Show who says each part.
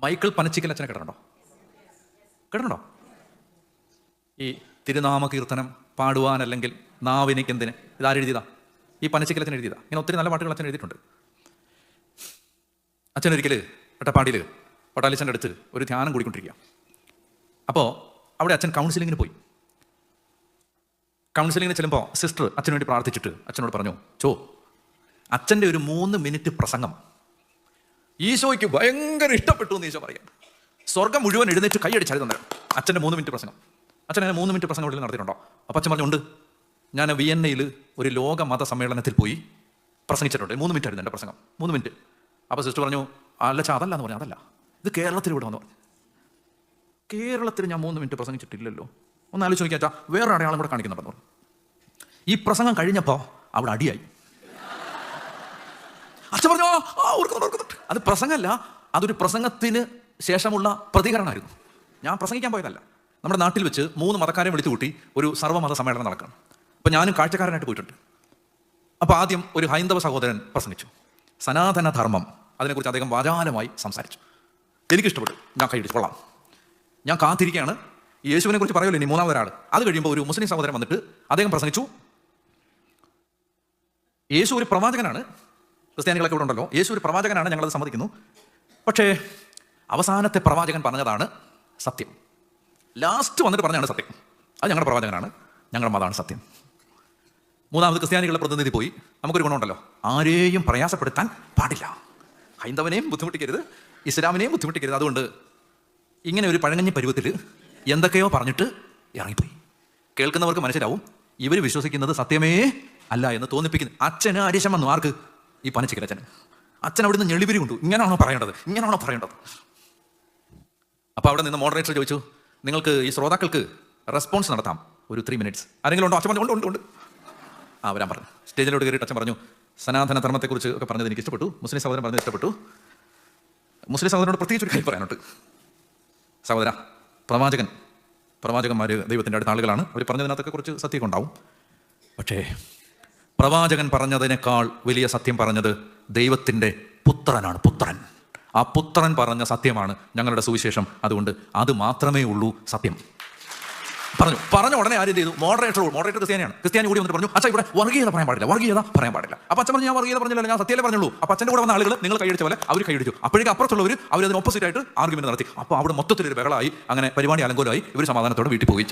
Speaker 1: Michael Panachickal അച്ഛനെ കേട്ടിട്ടുണ്ടോ? കേട്ടിട്ടുണ്ടോ? ഈ തിരുനാമ കീർത്തനം പാടുവാൻ അല്ലെങ്കിൽ നാവിനിക്കെന്തിന് ഇതാരെഴുതിയതാ? ഈ പനച്ചിക്കൽ അച്ഛൻ എഴുതിയതാ. ഇങ്ങനെ ഒത്തിരി നല്ല പാട്ടുകൾ അച്ഛൻ എഴുതിയിട്ടുണ്ട്. അച്ഛനൊരിക്കൽ ഒറ്റപ്പാടിയിൽ പട്ടാലിച്ചൻ്റെ അടുത്ത് ഒരു ധ്യാനം കൂടിക്കൊണ്ടിരിക്കുക. അപ്പോൾ അവിടെ അച്ഛൻ കൗൺസിലിങ്ങിന് പോയി. കൗൺസിലിങ്ങിന് ചെല്ലുമ്പോൾ സിസ്റ്റർ അച്ഛന് വേണ്ടി പ്രാർത്ഥിച്ചിട്ട് അച്ഛനോട് പറഞ്ഞു, അച്ഛൻ്റെ ഒരു 3 മിനിറ്റ് പ്രസംഗം ഈശോയ്ക്ക് ഭയങ്കര ഇഷ്ടപ്പെട്ടു എന്ന് ഈശോ പറയാം. സ്വർഗം മുഴുവൻ എഴുന്നേറ്റ് കൈയടിച്ചാൽ തന്നെ അച്ഛൻ്റെ 3 മിനിറ്റ് പ്രസംഗം. അച്ഛൻ അങ്ങനെ 3 മിനിറ്റ് പ്രസംഗം ഉള്ളിൽ നടത്തിയിട്ടുണ്ടോ? അപ്പോൾ അച്ഛൻ പറഞ്ഞുണ്ട്, ഞാൻ വിയന്നയിൽ ഒരു ലോക മത സമ്മേളനത്തിൽ പോയി പ്രസംഗിച്ചിട്ടുണ്ട്. 3 മിനിറ്റ് ആയിരുന്നു എൻ്റെ പ്രസംഗം, 3 മിനിറ്റ്. അപ്പോൾ സിസ്റ്റർ പറഞ്ഞു, അതല്ല എന്ന് പറഞ്ഞു. അതല്ല, ഇത് കേരളത്തിലൂടെ വന്നു പറഞ്ഞു. കേരളത്തിൽ ഞാൻ 3 മിനിറ്റ് പ്രസംഗിച്ചിട്ടില്ലല്ലോ. ഒന്ന് ആലോചിച്ച് നോക്കിയാ, വേറെ അടയാളം കൂടെ കാണിക്കുന്നുണ്ടെന്ന് പറഞ്ഞു. ഈ പ്രസംഗം കഴിഞ്ഞപ്പോൾ അവിടെ അടിയായി. അച്ഛൻ പറഞ്ഞു, ഓർക്കുന്നുണ്ട്. അത് പ്രസംഗമല്ല, അതൊരു പ്രസംഗത്തിന് ശേഷമുള്ള പ്രതികരണമായിരുന്നു. ഞാൻ പ്രസംഗിക്കാൻ പോയതല്ല. നമ്മുടെ നാട്ടിൽ വെച്ച് 3 മതക്കാരെ വിളിച്ചു കൂട്ടി ഒരു സർവ്വമത സമ്മേളനം നടക്കണം. അപ്പോൾ ഞാനും കാഴ്ചക്കാരനായിട്ട് പോയിട്ടുണ്ട്. അപ്പോൾ ആദ്യം ഒരു ഹൈന്ദവ സഹോദരൻ പ്രസംഗിച്ചു. സനാതന ധർമ്മം, അതിനെക്കുറിച്ച് അദ്ദേഹം വാചാലമായി സംസാരിച്ചു. എനിക്കിഷ്ടപ്പെട്ടു. ഞാൻ കൈയടിച്ചു, കൊള്ളാം. ഞാൻ കാത്തിരിക്കുകയാണ്. യേശുവിനെ കുറിച്ച് പറയുമല്ലോ ഇനി 3ാമത് ഒരാൾ. അത് കഴിയുമ്പോൾ ഒരു മുസ്ലിം സഹോദരൻ വന്നിട്ട് അദ്ദേഹം പ്രസംഗിച്ചു. യേശു ഒരു പ്രവാചകനാണ്. ക്രിസ്ത്യാനികളൊക്കെ ഇവിടെ ഉണ്ടല്ലോ. യേശു ഒരു പ്രവാചകനാണ്, ഞങ്ങളത് സമ്മതിക്കുന്നു. പക്ഷേ അവസാനത്തെ പ്രവാചകൻ പറഞ്ഞതാണ് സത്യം. ലാസ്റ്റ് വന്നിട്ട് പറഞ്ഞാണ് സത്യം. അത് ഞങ്ങളുടെ പ്രവാചകനാണ്, ഞങ്ങളുടെ മതമാണ് സത്യം. 3ാമത് ക്രിസ്ത്യാനികളുടെ പ്രതിനിധി പോയി, നമുക്കൊരു ഗുണമുണ്ടല്ലോ, ആരെയും പ്രയാസപ്പെടുത്താൻ പാടില്ല. ഹൈന്ദവനെയും ബുദ്ധിമുട്ടിക്കരുത്, ഇസ്ലാമിനെയും ബുദ്ധിമുട്ടിക്കരുത്. അതുകൊണ്ട് ഇങ്ങനെ ഒരു പഴങ്ങഞ്ഞി പരുവത്തിൽ എന്തൊക്കെയോ പറഞ്ഞിട്ട് ഇറങ്ങിപ്പോയി. കേൾക്കുന്നവർക്ക് മനസ്സിലാവും ഇവർ വിശ്വസിക്കുന്നത് സത്യമേ അല്ല എന്ന് തോന്നിപ്പിക്കുന്നു. അച്ഛന് അരിശം വന്നു. ആർക്ക്? ഈ പനച്ചിക്കൽ അച്ഛന്. അച്ഛൻ അവിടുന്ന് ഞെളിപിരി കൊണ്ടു. ഇങ്ങനെയാണോ പറയേണ്ടത്? അപ്പോൾ അവിടെ നിന്ന് മോഡറേറ്റർ ചോദിച്ചു, നിങ്ങൾക്ക് ഈ ശ്രോതാക്കൾക്ക് റെസ്പോൺസ് നടത്താം, ഒരു 3 മിനിറ്റ്സ്. ആരെങ്കിലും ഉണ്ടോ? അച്ഛൻ പറഞ്ഞു, ഉണ്ട്. വരാൻ പറഞ്ഞു. സ്റ്റേജിലോട്ട് കയറിയിട്ട് അച്ഛൻ പറഞ്ഞു, സനാതന ധർമ്മത്തെക്കുറിച്ച് ഒക്കെ പറഞ്ഞത് എനിക്ക് ഇഷ്ടപ്പെട്ടു. മുസ്ലിം സഹോദരൻ പറഞ്ഞത് ഇഷ്ടപ്പെട്ടു. മുസ്ലിം സഹോദരനോട് പ്രത്യേകിച്ച് ഒരു കാര്യം പറയാനുണ്ട്. സഹോദര, പ്രവാചകന്മാർ ദൈവത്തിൻ്റെ അടുത്ത ആളുകളാണ്. അവർ പറഞ്ഞതിനകത്തൊക്കെ കുറച്ച് സത്യമൊക്കെ ഉണ്ടാവും. പക്ഷേ പ്രവാചകൻ പറഞ്ഞതിനേക്കാൾ വലിയ സത്യം പറഞ്ഞത് ദൈവത്തിൻ്റെ പുത്രനാണ്. പുത്രൻ, ആ പുത്രൻ പറഞ്ഞ സത്യമാണ് ഞങ്ങളുടെ സുവിശേഷം. അതുകൊണ്ട് അത് മാത്രമേ ഉള്ളൂ സത്യം. പറഞ്ഞ ഉടനെ ആരും ചെയ്തു? മോഡറേറ്റർ ക്രിസ്ത്യാനിയാണ്. ക്രിസ്ത്യാനി കൂടി വന്നിട്ട് പറഞ്ഞു, അച്ഛാ ഇവിടെ വർഗീയത പറയാൻ പാടില്ല. അപ്പോൾ അച്ഛൻ പറഞ്ഞു, ഞാൻ വർഗീയത പറഞ്ഞില്ല, ഞാൻ സത്യമല്ലേ പറഞ്ഞുള്ളൂ. അപ്പോൾ അച്ഛൻ്റെ കൂടെ വന്ന ആളുകൾ നിങ്ങൾ കൈയടിച്ച പോലെ അവർ കൈയടിച്ചു. അപ്പോഴേക്കും അപ്പുറത്തുള്ളവർ അവരതിന് ഓപ്പോസിറ്റ് ആയിട്ട് ആർഗ്യുമെന്റ് നടത്തി. അപ്പോൾ അവിടെ മൊത്തത്തിലൊരു ബഹളമായി. അങ്ങനെ പരിപാടി അലങ്കോലമായി. ഇവർ സമാധാനത്തോടെ വീട്ടിൽ പോയി.